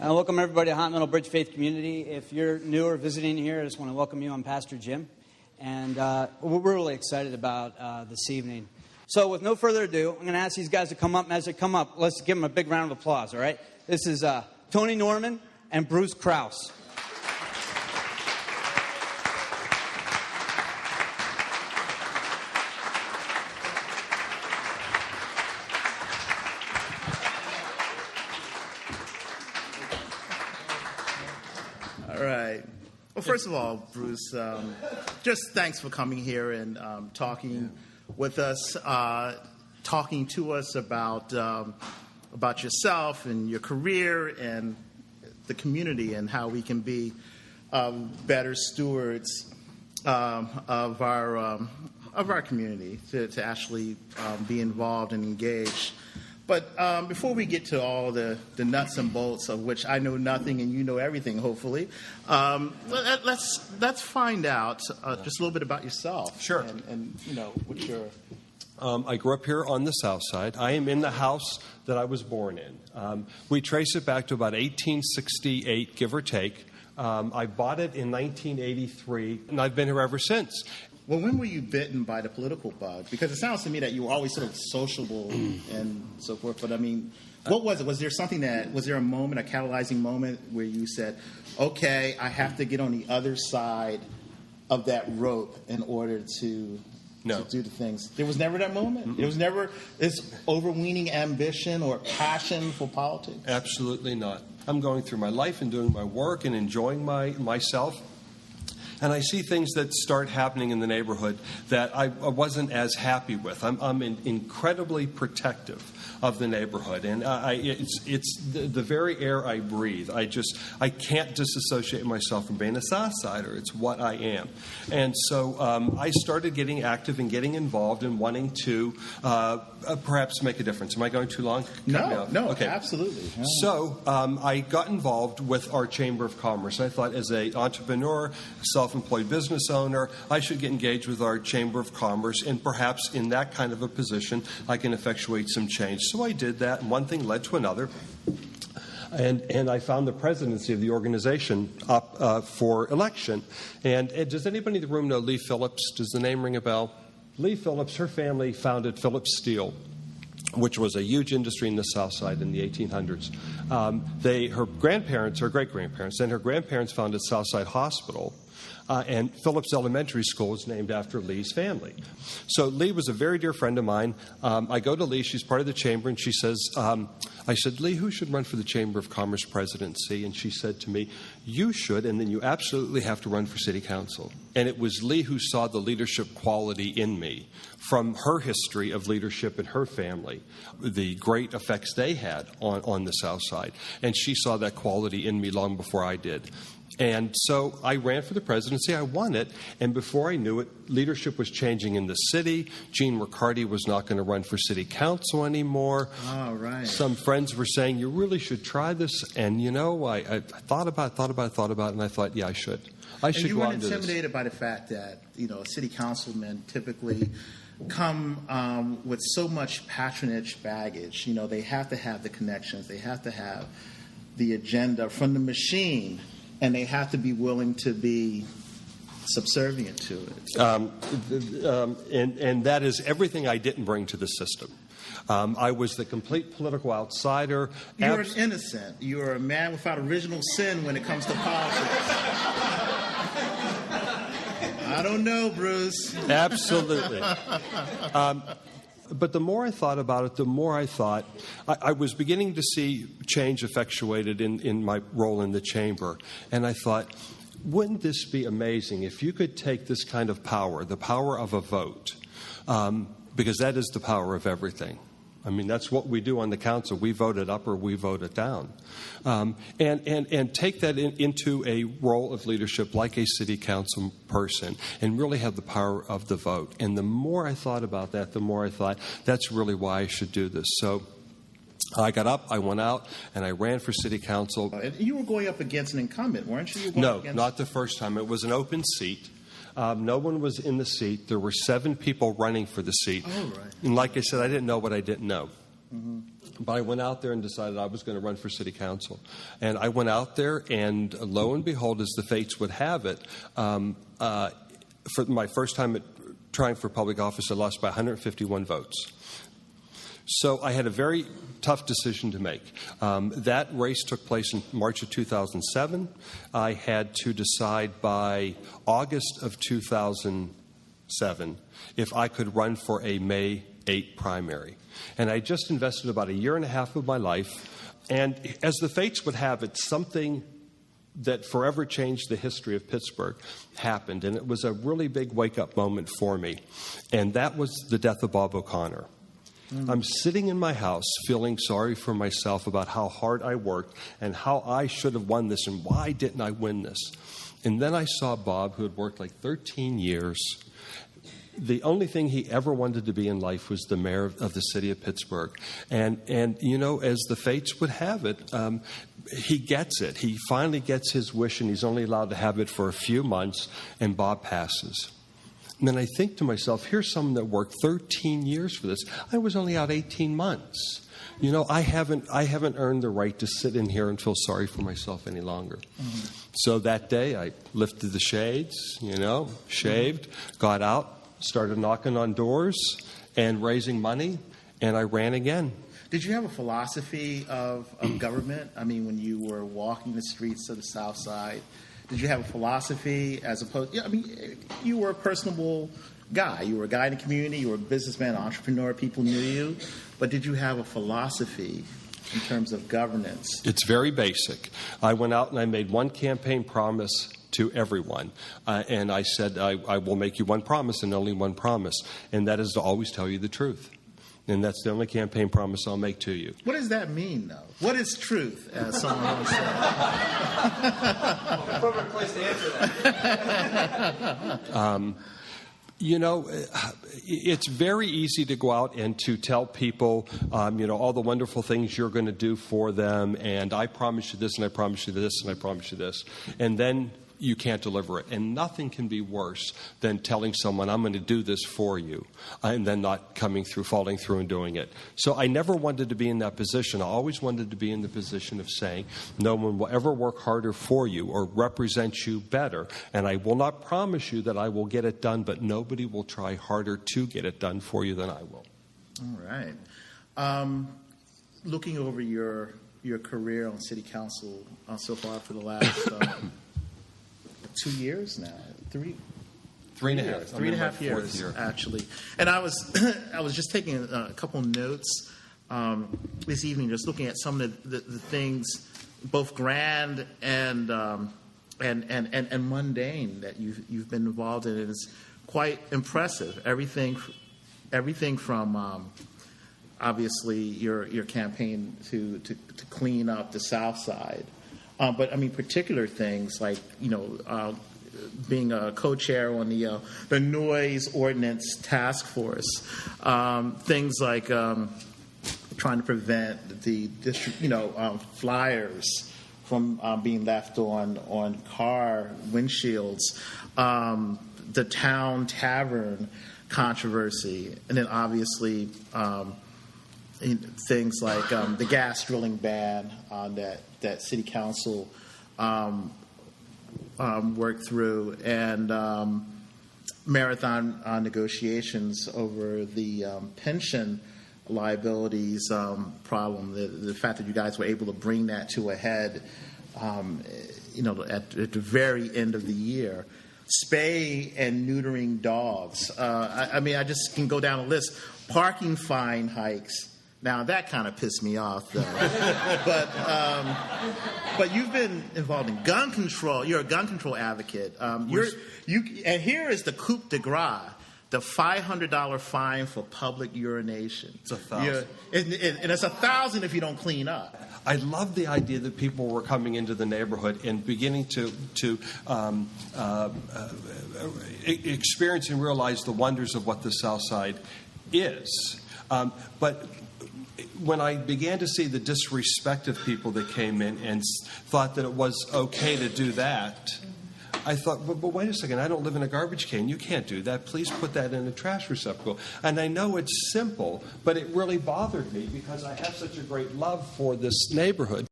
Welcome everybody to Hot Metal Bridge Faith Community. If you're new or visiting here, I just want to welcome you. I'm Pastor Jim, and we're really excited about this evening. So with no further ado, I'm going to ask these guys to come up. And as they come up, let's give them a big round of applause, all right? This is Tony Norman and Bruce Kraus. Well, first of all, Bruce, just thanks for coming here and talking with us, talking to us about yourself and your career and the community and how we can be better stewards of our community to actually be involved and engaged. But before we get to all the nuts and bolts of which I know nothing and you know everything, hopefully, let's find out just a little bit about yourself. Sure. And you know, what your... I grew up here on the south side. I am in the house that I was born in. We trace it back to about 1868, give or take. I bought it in 1983, and I've been here ever since. Well, when were you bitten by the political bug? Because it sounds to me that you were always sort of sociable and so forth. But I mean, what was it? Was there a moment, a catalyzing moment where you said, okay, I have to get on the other side of that rope in order to do the things? There was never that moment? Mm-hmm. There was never this overweening ambition or passion for politics? Absolutely not. I'm going through my life and doing my work and enjoying myself. And I see things that start happening in the neighborhood that I wasn't as happy with. I'm incredibly protective of the neighborhood, and it's the very air I breathe. I can't disassociate myself from being a Southsider. It's what I am, and so I started getting active and getting involved and wanting to perhaps make a difference. Am I going too long? No, okay. Absolutely. Yeah. So I got involved with our Chamber of Commerce. I thought, as an entrepreneur, self-employed business owner, I should get engaged with our Chamber of Commerce, and perhaps in that kind of a position, I can effectuate some change. So I did that, and one thing led to another. And I found the presidency of the organization up for election. And does anybody in the room know Lee Phillips? Does the name ring a bell? Lee Phillips, her family founded Phillips Steel, which was a huge industry in the South Side in the 1800s. Her grandparents, her great-grandparents, and her grandparents founded Southside Hospital. And Phillips Elementary School was named after Lee's family. So Lee was a very dear friend of mine. I go to Lee. She's part of the chamber, and she says, I said, Lee, who should run for the Chamber of Commerce presidency? And she said to me, you should, and then you absolutely have to run for city council. And it was Lee who saw the leadership quality in me from her history of leadership in her family, the great effects they had on the South Side. And she saw that quality in me long before I did. And so I ran for the presidency. I won it. And before I knew it, leadership was changing in the city. Gene Riccardi was not going to run for city council anymore. Oh, right. Some friends were saying, you really should try this. And, you know, I thought about it, and I thought, yeah, I should. I should go out and do this. You weren't intimidated by the fact that, you know, city councilmen typically come with so much patronage baggage. You know, they have to have the connections. They have to have the agenda from the machine. And they have to be willing to be subservient to it. And that is everything I didn't bring to the system. I was the complete political outsider. You're an innocent. You're a man without original sin when it comes to politics. I don't know, Bruce. Absolutely. But the more I thought about it, the more I thought I was beginning to see change effectuated in my role in the chamber. And I thought, wouldn't this be amazing if you could take this kind of power, the power of a vote, because that is the power of everything. I mean, that's what we do on the council. We vote it up or we vote it down. And take that into a role of leadership like a city council person and really have the power of the vote. And the more I thought about that, the more I thought, that's really why I should do this. So I got up, I went out, and I ran for city council. You were going up against an incumbent, weren't you? No, not the first time. It was an open seat. No one was in the seat. There were 7 people running for the seat. Oh, right. And like I said, I didn't know what I didn't know. But I went out there and decided I was going to run for city council. And I went out there, and lo and behold, as the fates would have it, for my first time trying for public office, I lost by 151 votes. So I had a very tough decision to make. That race took place in March of 2007. I had to decide by August of 2007 if I could run for a May 8 primary. And I just invested about a year and a half of my life. And as the fates would have it, something that forever changed the history of Pittsburgh happened. And it was a really big wake-up moment for me. And that was the death of Bob O'Connor. I'm sitting in my house feeling sorry for myself about how hard I worked and how I should have won this and why didn't I win this. And then I saw Bob, who had worked like 13 years. The only thing he ever wanted to be in life was the mayor of the city of Pittsburgh. And you know, as the fates would have it, he gets it. He finally gets his wish, and he's only allowed to have it for a few months, and Bob passes. And then I think to myself, here's someone that worked 13 years for this. I was only out 18 months. You know, I haven't earned the right to sit in here and feel sorry for myself any longer. So that day, I lifted the shades, shaved, got out, started knocking on doors and raising money, and I ran again. Did you have a philosophy of government? I mean, when you were walking the streets of the South Side, did you have a philosophy as opposed? I mean, you were a personable guy. You were a guy in the community. You were a businessman, entrepreneur. People knew you. But did you have a philosophy in terms of governance? It's very basic. I went out and I made one campaign promise to everyone. And I said, I will make you one promise and only one promise. And that is to always tell you the truth. And that's the only campaign promise I'll make to you. What does that mean, though? What is truth, as someone once said? Perfect place to answer that. It's very easy to go out and to tell people, all the wonderful things you're going to do for them. And I promise you this, and I promise you this, and I promise you this. And then you can't deliver it. And nothing can be worse than telling someone, I'm going to do this for you, and then not following through and doing it. So I never wanted to be in that position. I always wanted to be in the position of saying, no one will ever work harder for you or represent you better. And I will not promise you that I will get it done, but nobody will try harder to get it done for you than I will. All right. Looking over your career on City Council so far for the last 2 years now, three and a half years, actually. And I was just taking a couple notes this evening, just looking at some of the things, both grand and mundane that you've been involved in. It is quite impressive. Everything from obviously your campaign to clean up the South Side. But I mean, particular things like being a co-chair on the noise ordinance task force, things like trying to prevent the flyers from being left on car windshields, the town tavern controversy, and then obviously things like the gas drilling ban that City Council worked through, and marathon negotiations over the pension liabilities problem. The fact that you guys were able to bring that to a head, at the very end of the year. Spay and neutering dogs. I mean, I just can go down a list. Parking fine hikes. Now, that kind of pissed me off, though. But you've been involved in gun control. You're a gun control advocate. And here is the coup de grace, the $500 fine for public urination. It's $1,000. And it's $1,000 if you don't clean up. I love the idea that people were coming into the neighborhood and beginning to experience and realize the wonders of what the South Side is. But when I began to see the disrespect of people that came in and thought that it was okay to do that, I thought, but wait a second, I don't live in a garbage can. You can't do that. Please put that in a trash receptacle. And I know it's simple, but it really bothered me because I have such a great love for this neighborhood.